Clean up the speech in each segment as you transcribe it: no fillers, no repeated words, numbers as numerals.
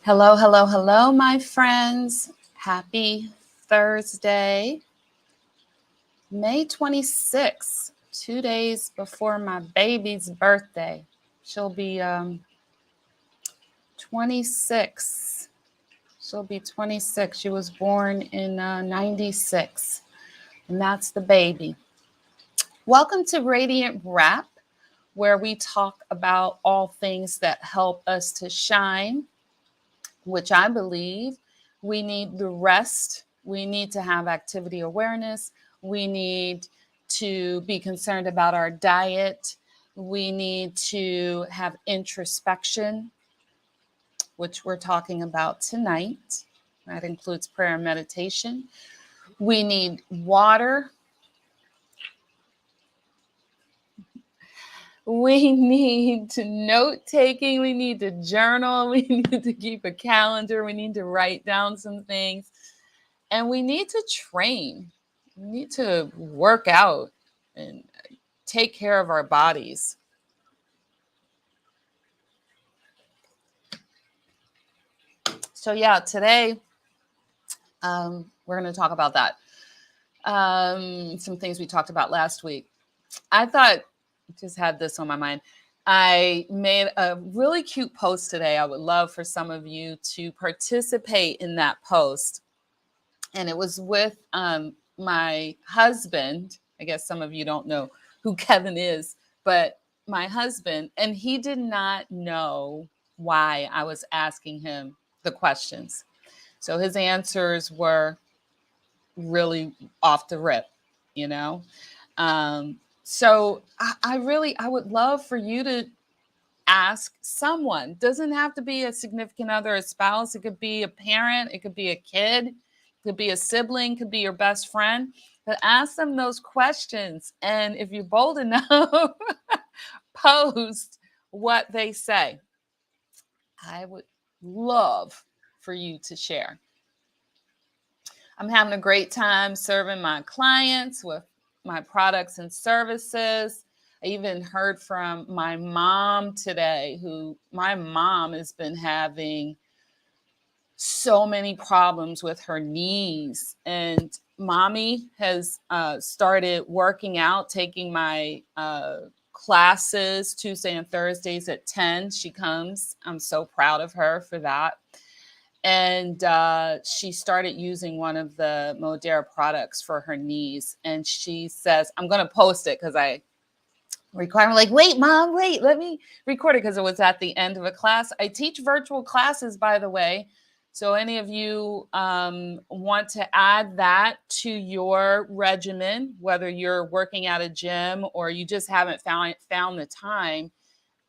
Hello, hello, hello, my friends. Happy Thursday, May 26th, 2 days before my baby's birthday. She'll be 26. She'll be 26. She was born in 96, and that's the baby. Welcome to Radiant Wrap, where we talk about all things that help us to shine, which I believe we need the rest. We need to have activity awareness. We need to be concerned about our diet. We need to have introspection, which we're talking about tonight. That includes prayer and meditation. We need water. We need to note taking. We need to journal. We need to keep a calendar. We need to write down some things. And we need to train. We need to work out and take care of our bodies. So, yeah, today we're going to talk about that. Some things we talked about last week. I thought, just had this on my mind. I made a really cute post today. I would love for some of you to participate in that post. And it was with my husband. I guess some of you don't know who Kevin is, but my husband, and he did not know why I was asking him the questions. So his answers were really off the rip, you know? So I would love for you to ask someone. Doesn't have to be a significant other, a spouse. It could be a parent. It could be a kid. It could be a sibling. Could be your best friend. But ask them those questions. And if you're bold enough, post what they say. I would love for you to share. I'm having a great time serving my clients with my products and services. I even heard from my mom today, my mom has been having so many problems with her knees. And mommy has started working out, taking my classes Tuesday and Thursdays at 10. She comes. I'm so proud of her for that. And she started using one of the Modera products for her knees. And she says, I'm going to post it because I require, like, wait, Mom, wait, let me record it because it was at the end of a class. I teach virtual classes, by the way. So any of you want to add that to your regimen, whether you're working at a gym or you just haven't found the time,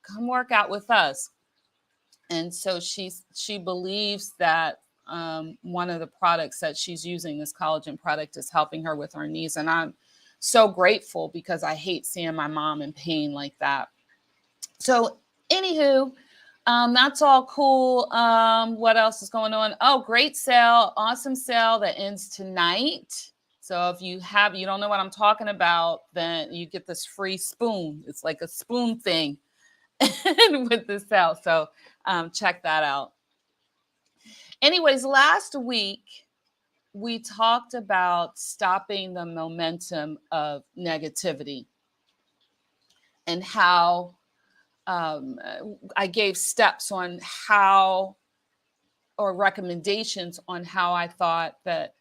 come work out with us. And so she believes that one of the products that she's using, this collagen product, is helping her with her knees. And I'm so grateful because I hate seeing my mom in pain like that. So anywho, that's all cool. What else is going on? Oh, great sale. Awesome sale that ends tonight. So if you don't know what I'm talking about, then you get this free spoon. It's like a spoon thing with the sale. So check that out. Anyways, last week we talked about stopping the momentum of negativity and how I gave steps on how, or recommendations on how I thought that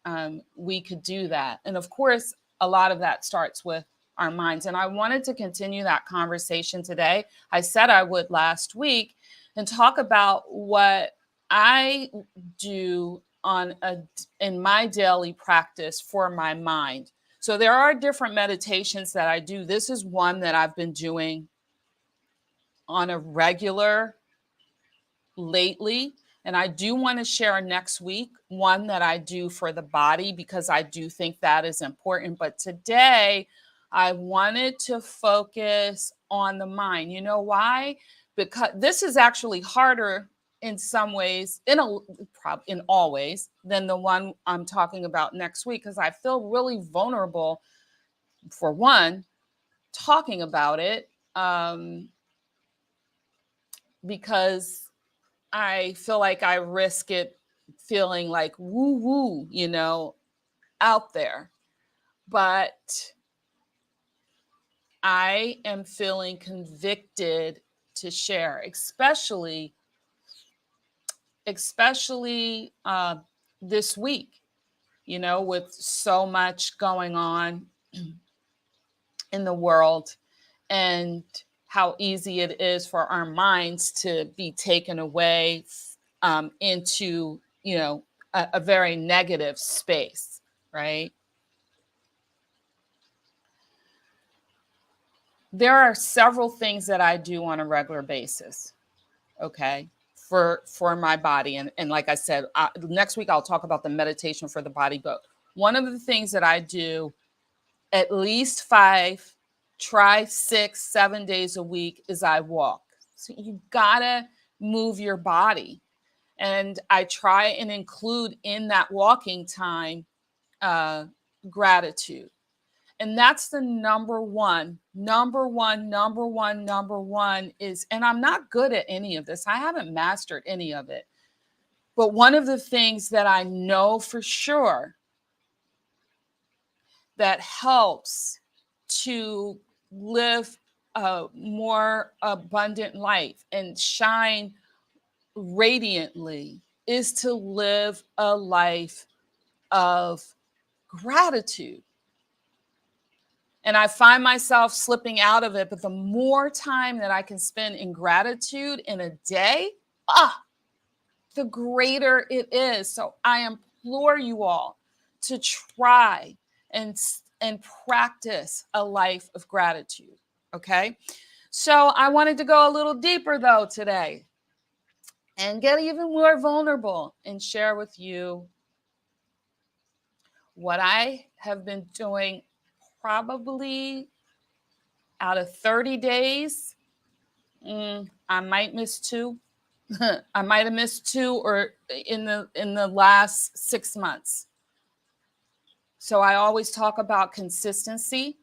we could do that. And of course, a lot of that starts with our minds. And I wanted to continue that conversation today. I said I would last week and talk about what I do in my daily practice for my mind. So there are different meditations that I do. This is one that I've been doing on a regular lately. And I do want to share next week one that I do for the body because I do think that is important. But today I wanted to focus on the mind. You know why? Because this is actually harder in some ways, in all ways, than the one I'm talking about next week, because I feel really vulnerable, for one, talking about it, because I feel like I risk it feeling like woo woo, out there. But I am feeling convicted to share, especially this week, with so much going on in the world, and how easy it is for our minds to be taken away into, a very negative space, right? There are several things that I do on a regular basis, okay, for my body. And like I said, next week I'll talk about the meditation for the body. But one of the things that I do at least 5, try 6, 7 days a week is I walk. So you gotta move your body. And I try and include in that walking time uh, gratitude. And that's the number one is, and I'm not good at any of this. I haven't mastered any of it. But one of the things that I know for sure that helps to live a more abundant life and shine radiantly is to live a life of gratitude. And I find myself slipping out of it, but the more time that I can spend in gratitude in a day, the greater it is. So I implore you all to try and practice a life of gratitude. Okay. So I wanted to go a little deeper though today and get even more vulnerable and share with you what I have been doing probably out of 30 days. I might miss 2. I might have missed 2 or in the last 6 months. So I always talk about consistency,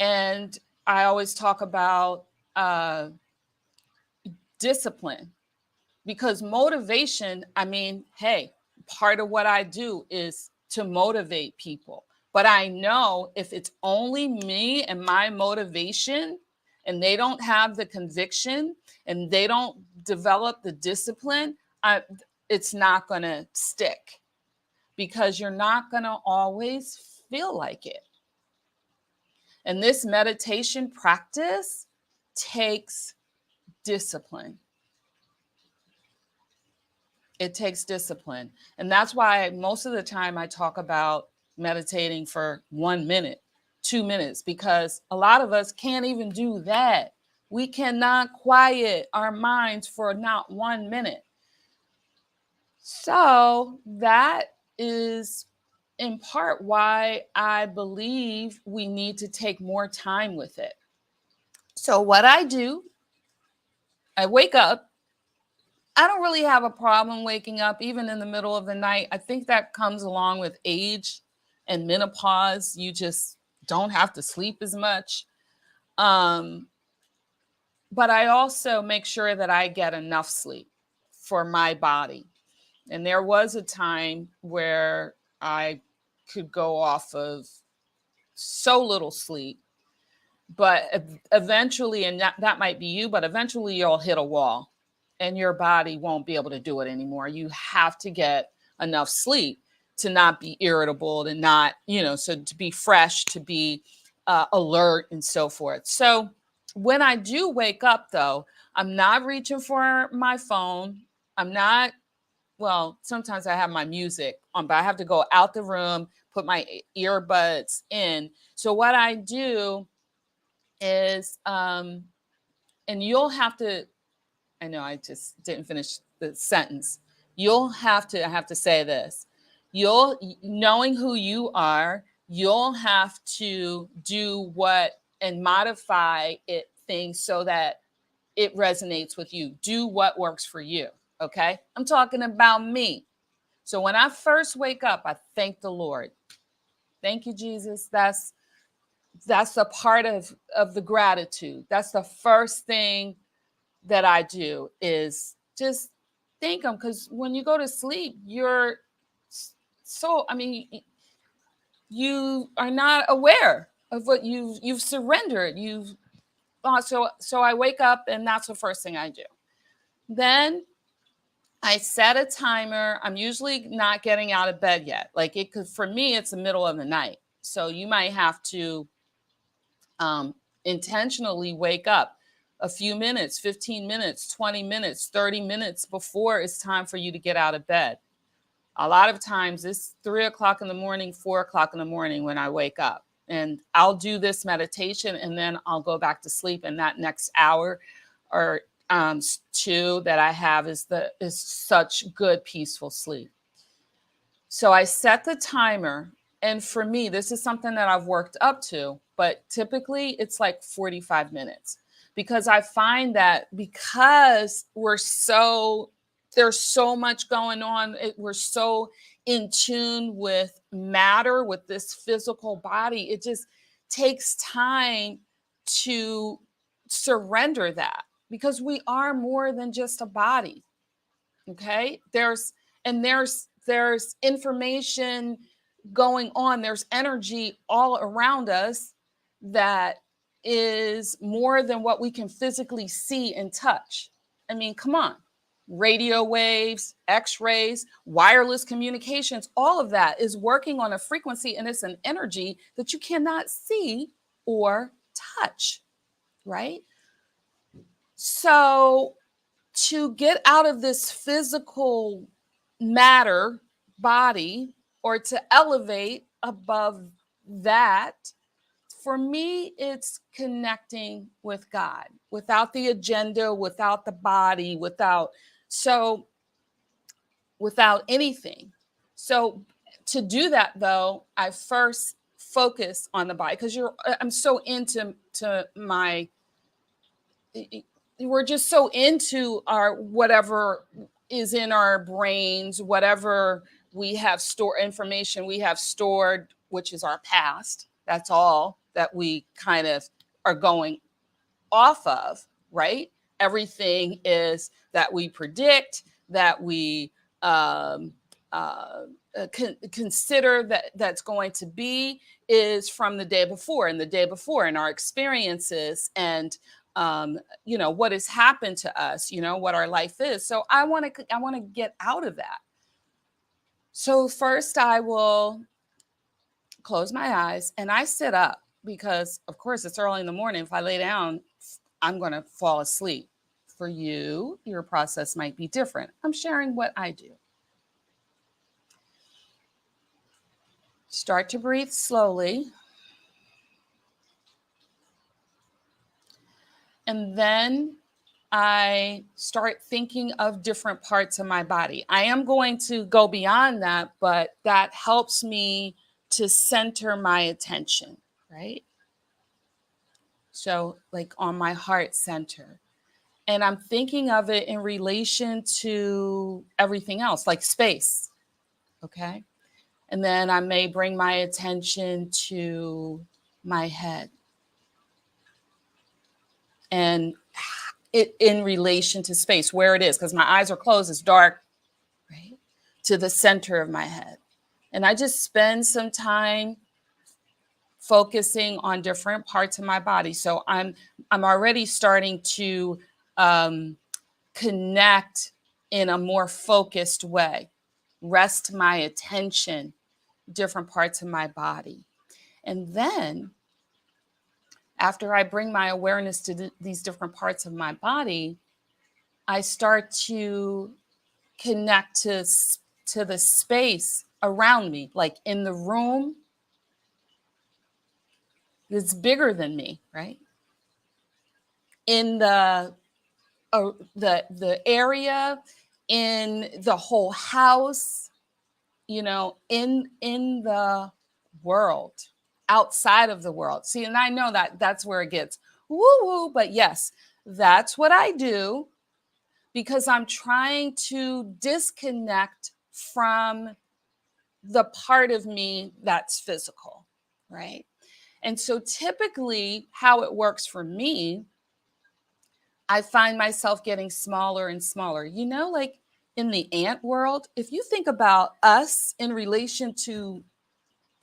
and I always talk about discipline, because motivation, I mean, hey, part of what I do is to motivate people. But I know if it's only me and my motivation, and they don't have the conviction and they don't develop the discipline, it's not going to stick, because you're not going to always feel like it. And this meditation practice takes discipline. It takes discipline. And that's why most of the time I talk about meditating for 1 minute, 2 minutes, because a lot of us can't even do that. We cannot quiet our minds for not 1 minute. So that is in part why I believe we need to take more time with it. So what I do, I wake up. I don't really have a problem waking up even in the middle of the night. I think that comes along with age and menopause. You just don't have to sleep as much. But I also make sure that I get enough sleep for my body. And there was a time where I could go off of so little sleep, but eventually, and that might be you, but eventually you'll hit a wall and your body won't be able to do it anymore. You have to get enough sleep to not be irritable, to not, so to be fresh, to be alert and so forth. So when I do wake up though, I'm not reaching for my phone. I'm not, well, sometimes I have my music on, but I have to go out the room, put my earbuds in. So what I do is, and you'll have to, I know I just didn't finish the sentence. I have to say this. Knowing who you are, you'll have to do what and modify things so that it resonates with you. Do what works for you. Okay. I'm talking about me. So when I first wake up, I thank the Lord. Thank you, Jesus. That's a part of the gratitude. That's the first thing that I do, is just think them, because when you go to sleep, you're so, I mean, you are not aware of what you've surrendered. So I wake up, and that's the first thing I do. Then I set a timer. I'm usually not getting out of bed yet. Like, it could, for me, it's the middle of the night. So you might have to intentionally wake up a few minutes, 15 minutes, 20 minutes, 30 minutes before it's time for you to get out of bed. A lot of times it's 3 o'clock in the morning, 4 o'clock in the morning when I wake up. And I'll do this meditation, and then I'll go back to sleep. And that next hour or two that I have is such good, peaceful sleep. So I set the timer. And for me, this is something that I've worked up to, but typically it's like 45 minutes, because I find that because there's so much going on, we're so in tune with matter, with this physical body, it just takes time to surrender that, because we are more than just a body. Okay? There's information going on, there's energy all around us that is more than what we can physically see and touch. I mean, come on. Radio waves, x-rays, wireless communications, all of that is working on a frequency, and it's an energy that you cannot see or touch, right? So to get out of this physical matter body, or to elevate above that, for me, it's connecting with God without the agenda, without the body, without anything. So to do that, though, I first focus on the body, because I'm so into my, we're just so into our whatever is in our brains, whatever we have stored, information we have stored, which is our past. That's all that we kind of are going off of, right? Everything is that we predict, that we consider that's going to be, is from the day before and the day before, and our experiences, and what has happened to us, what our life is. So I want to get out of that. So first I will close my eyes and I sit up, because of course it's early in the morning. If I lay down, I'm going to fall asleep. For you, your process might be different. I'm sharing what I do. Start to breathe slowly. And then I start thinking of different parts of my body. I am going to go beyond that, but that helps me to center my attention, right? So like on my heart center. And I'm thinking of it in relation to everything else, like space, okay? And then I may bring my attention to my head. And it in relation to space, where it is, because my eyes are closed, it's dark, right? To the center of my head. And I just spend some time focusing on different parts of my body. So I'm already starting to connect in a more focused way, rest my attention, different parts of my body. And then after I bring my awareness to these different parts of my body, I start to connect to the space around me, like in the room that's bigger than me, right? In the area, in the whole house, in the world, outside of the world. See, and I know that's where it gets woo-woo, but yes, that's what I do, because I'm trying to disconnect from the part of me that's physical, right? And so typically how it works for me, I find myself getting smaller and smaller. Like in the ant world, if you think about us in relation to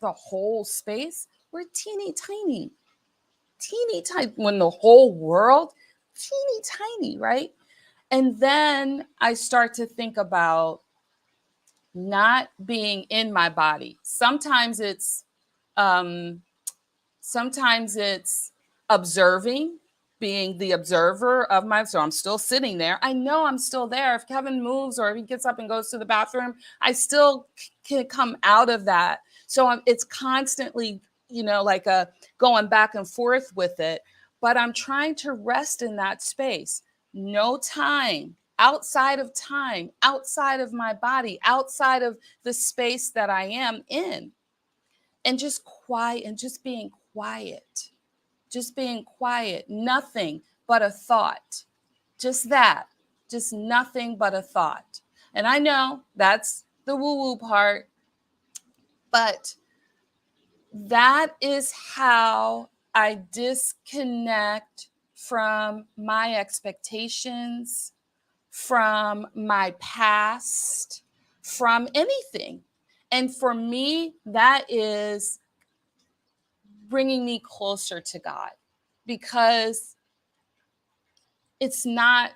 the whole space, we're teeny tiny. When the whole world, teeny tiny, right? And then I start to think about not being in my body. Um, sometimes it's observing, being the observer of my, so I'm still sitting there. I know I'm still there. If Kevin moves or if he gets up and goes to the bathroom, I still can come out of that. So it's constantly, like a going back and forth with it. But I'm trying to rest in that space. No time, outside of my body, outside of the space that I am in, and just quiet and just being quiet, nothing but a thought, just that, just nothing but a thought. And I know that's the woo woo part, but that is how I disconnect from my expectations, from my past, from anything. And for me, that is bringing me closer to God, because it's not,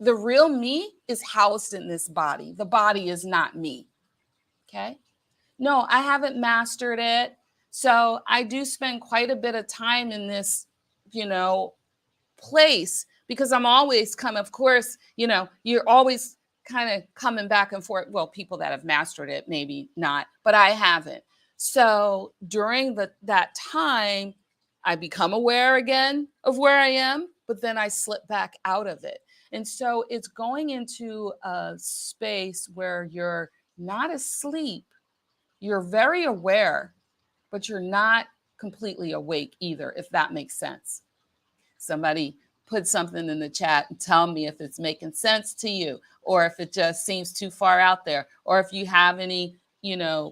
the real me is housed in this body. The body is not me. Okay. No, I haven't mastered it. So I do spend quite a bit of time in this, place, because I'm always of course, you're always kind of coming back and forth. Well, people that have mastered it, maybe not, but I haven't. So during that time, I become aware again of where I am, but then I slip back out of it. And so it's going into a space where you're not asleep, you're very aware, but you're not completely awake either, if that makes sense. Somebody put something in the chat and tell me if it's making sense to you, or if it just seems too far out there, or if you have any,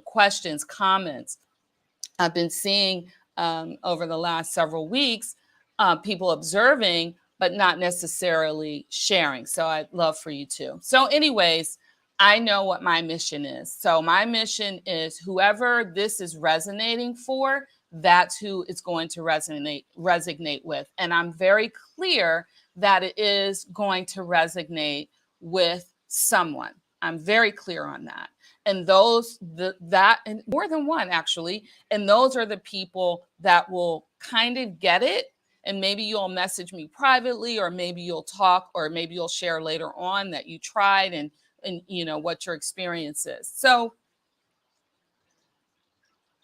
questions, comments. I've been seeing over the last several weeks people observing, but not necessarily sharing. So I'd love for you to. So, anyways, I know what my mission is. So my mission is whoever this is resonating for, that's who it's going to resonate with. And I'm very clear that it is going to resonate with someone. I'm very clear on that. And and more than one actually, and those are the people that will kind of get it. And maybe you'll message me privately, or maybe you'll talk, or maybe you'll share later on that you tried and what your experience is. So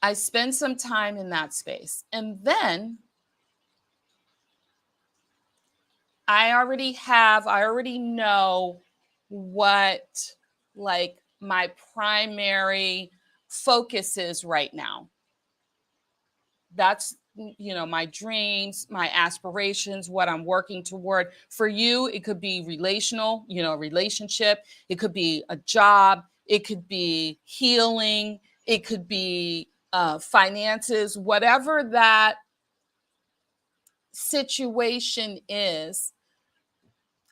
I spend some time in that space, and then I already know what, like, my primary focus is right now. That's my dreams, my aspirations, what I'm working toward. For you, it could be relational, relationship. It could be a job. It could be healing. It could be finances, whatever that situation is.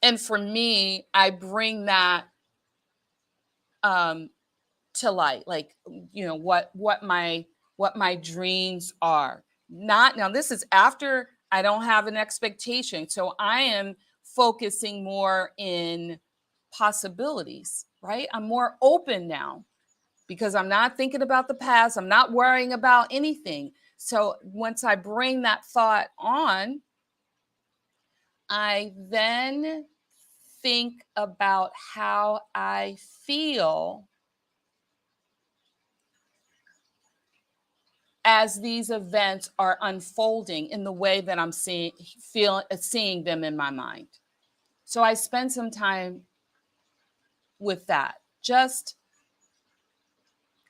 And for me, I bring that um, to light, like, what my dreams are. Not now, this is after I don't have an expectation, so I am focusing more in possibilities, right? I'm more open now, because I'm not thinking about the past, I'm not worrying about anything. So once I bring that thought on, I then think about how I feel as these events are unfolding in the way that I'm seeing them in my mind. So I spend some time with that, just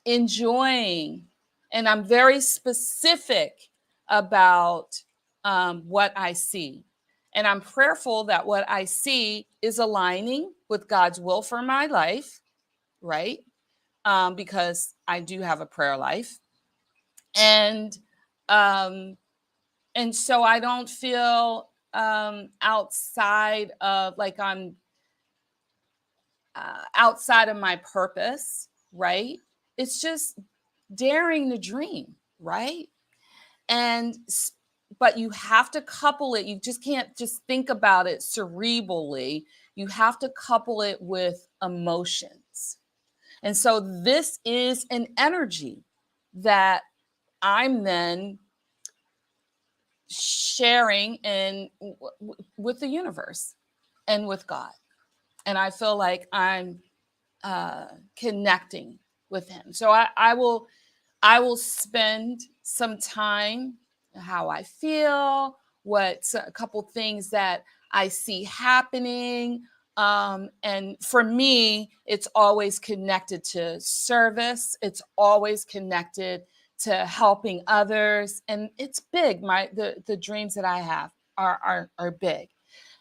enjoying, and I'm very specific about what I see. And I'm prayerful that what I see is aligning with God's will for my life, right? Because I do have a prayer life. And um, and so I don't feel outside of, like, I'm outside of my purpose, right? It's just daring to dream, right? And but you have to couple it. You just can't just think about it cerebrally. You have to couple it with emotions. And so this is an energy that I'm then sharing with the universe and with God. And I feel like I'm connecting with him. So I will spend some time how I feel, a couple things that I see happening. And for me, it's always connected to service. It's always connected to helping others. And it's big. The dreams that I have are big.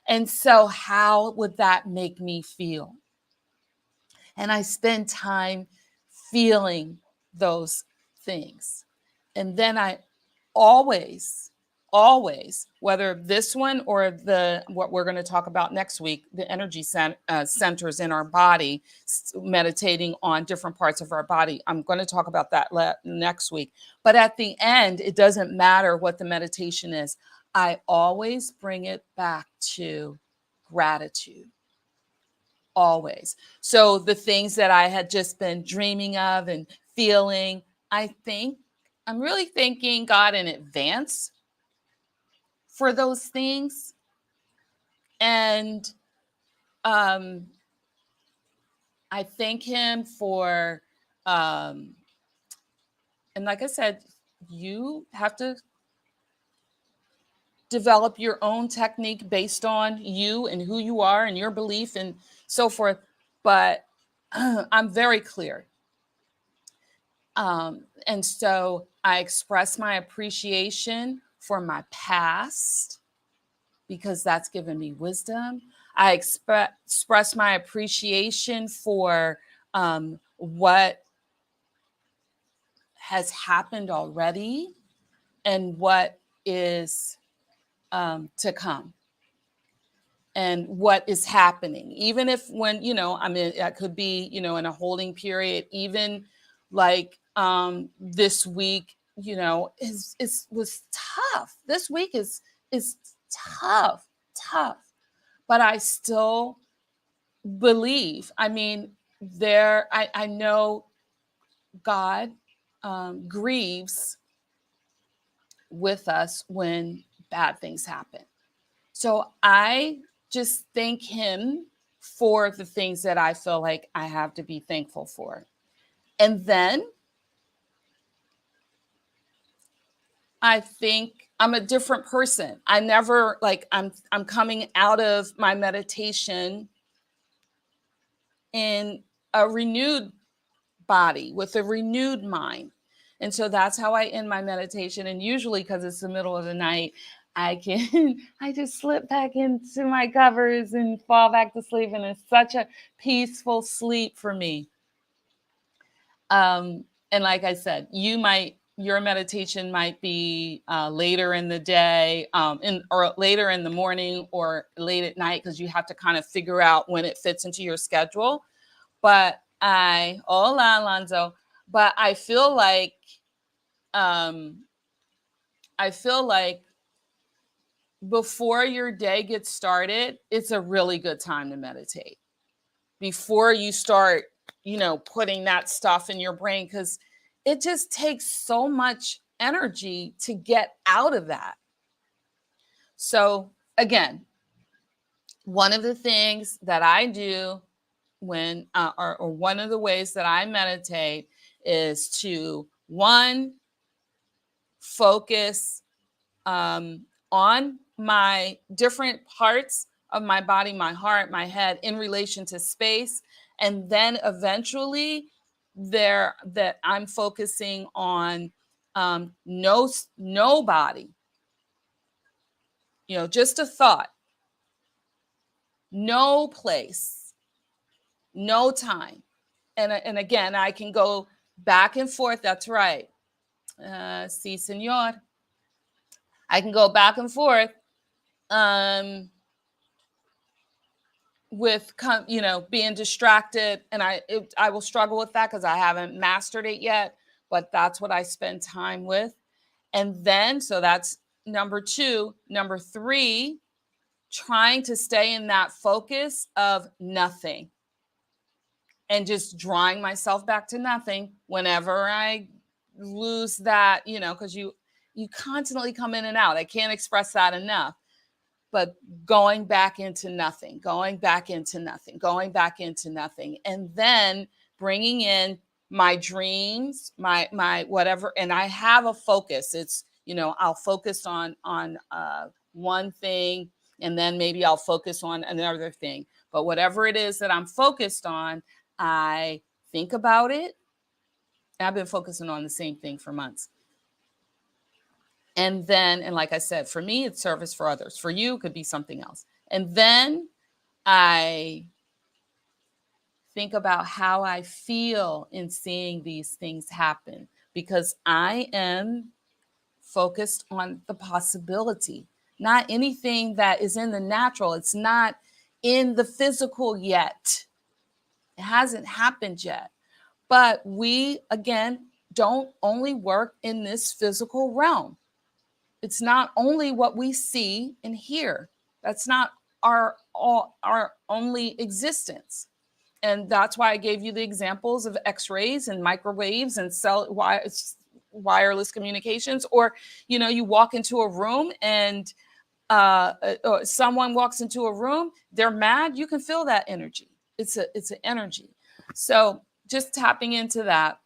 And so how would that make me feel? And I spend time feeling those things. And then I always, always, whether this one or what we're going to talk about next week, the energy centers in our body, meditating on different parts of our body. I'm going to talk about that next week. But at the end, it doesn't matter what the meditation is. I always bring it back to gratitude. Always. So the things that I had just been dreaming of and feeling, I'm really thanking God in advance for those things. And I thank him for, and like I said, you have to develop your own technique based on you and who you are and your belief and so forth. But I'm very clear. And so I express my appreciation for my past because that's given me wisdom. I express my appreciation for what has happened already and what is to come and what is happening. Even if when, I could be, in a holding period, even like this week, was tough. This week is tough, but I still believe. I mean, I know God grieves with us when bad things happen. So I just thank him for the things that I feel like I have to be thankful for. And then I think I'm a different person. I never I'm coming out of my meditation in a renewed body with a renewed mind. And so that's how I end my meditation. And usually, because it's the middle of the night, I just slip back into my covers and fall back to sleep. And it's such a peaceful sleep for me. And like I said, your meditation might be later in the day, or later in the morning or late at night, because you have to kind of figure out when it fits into your schedule. But hola, Alonzo. But I feel like before your day gets started, it's a really good time to meditate. Before you start, putting that stuff in your brain, because it just takes so much energy to get out of that. So again, one of the things that I do when, or one of the ways that I meditate is to, one, focus on my different parts of my body, my heart, my head in relation to space. And then eventually that I'm focusing on nobody, just a thought, no place, no time. And again, I can go back and forth. That's right. Si, senor. I can go back and forth. with being distracted, and I will struggle with that because I haven't mastered it yet, but that's what I spend time with. And then, so that's number 2. Number 3, trying to stay in that focus of nothing and just drawing myself back to nothing whenever I lose that, because you constantly come in and out. I can't express that enough. But going back into nothing, going back into nothing, going back into nothing, and then bringing in my dreams, my whatever, and I have a focus. It's, I'll focus on one thing, and then maybe I'll focus on another thing. But whatever it is that I'm focused on, I think about it. I've been focusing on the same thing for months. And then, and like I said, for me, it's service. For others, for you, it could be something else. And then I think about how I feel in seeing these things happen, because I am focused on the possibility, not anything that is in the natural. It's not in the physical yet. It hasn't happened yet. But we, again, don't only work in this physical realm. It's not only what we see and hear. That's not our only existence. And that's why I gave you the examples of x-rays and microwaves and wireless communications. Or, you walk into a room and or someone walks into a room, they're mad. You can feel that energy. It's an energy. So just tapping into that.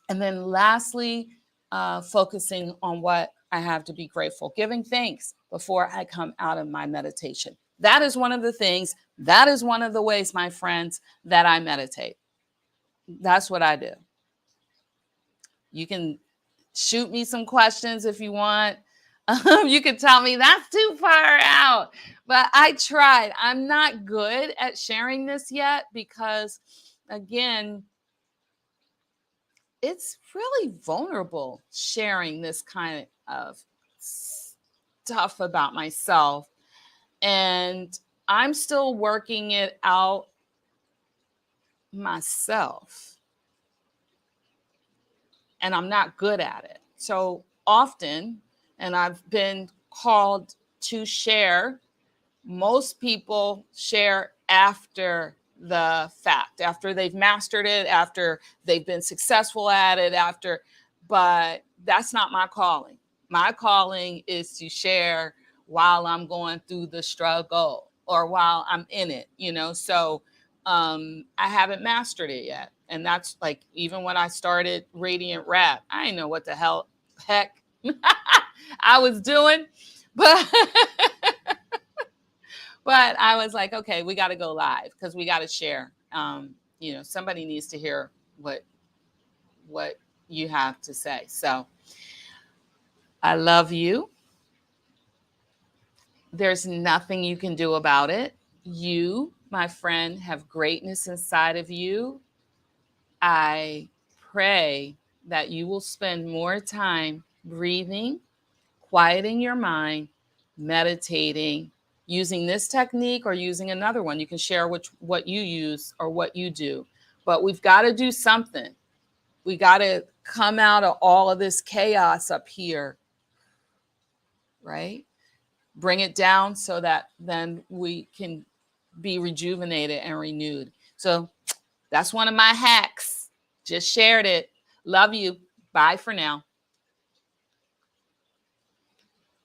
And then lastly, focusing on what I have to be grateful, giving thanks before I come out of my meditation. That is one of the things, that is one of the ways, my friends, that I meditate. That's what I do. You can shoot me some questions if you want. You can tell me that's too far out, but I tried. I'm not good at sharing this yet because, again, it's really vulnerable sharing this kind of stuff about myself. And I'm still working it out myself. And I'm not good at it. So often, and I've been called to share, most people share after the fact, after they've mastered it, after they've been successful at it, but that's not my calling. My calling is to share while I'm going through the struggle or while I'm in it, so I haven't mastered it yet. And that's like, even when I started Radiant Rap, I didn't know what the heck I was doing, but but I was like, okay, we got to go live because we got to share. Somebody needs to hear what you have to say. So I love you. There's nothing you can do about it. You, my friend, have greatness inside of you. I pray that you will spend more time breathing, quieting your mind, meditating, using this technique or using another one. You can share what you use or what you do. But we've got to do something. We got to come out of all of this chaos up here, right? Bring it down so that then we can be rejuvenated and renewed. So that's one of my hacks. Just shared it. Love you. Bye for now.